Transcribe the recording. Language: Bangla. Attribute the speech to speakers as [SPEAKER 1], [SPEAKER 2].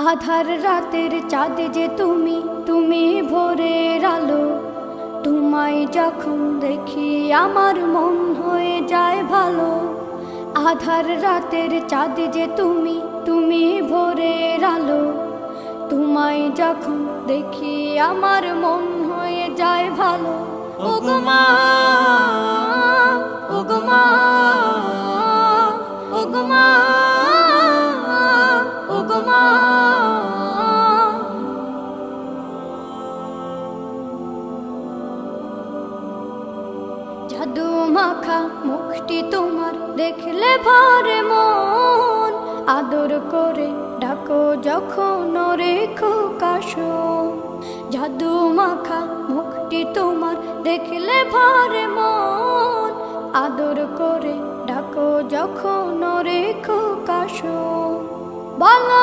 [SPEAKER 1] আধার রাতের চাঁদ যে তুমি, তুমি ভোরের আলো। তোমায় যখন দেখি আমার মন হয়ে যায় ভালো। আধার রাতের চাঁদ যে তুমি, তুমি ভোরের আলো। তোমায় যখন দেখি আমার মন হয়ে যায় ভালো। ওগো মা, ওগো মা, ওগো মা, ওগো মা। জাদু মাখা মুখটি তোমার দেখলে ভরে মন। আদর করে ডাকো যখন রেখো কাশো। জাদু মাখা মুখটি তোমার দেখলে ভরে মন। আদর করে ডাকো যখন রেখো কাশো। বলো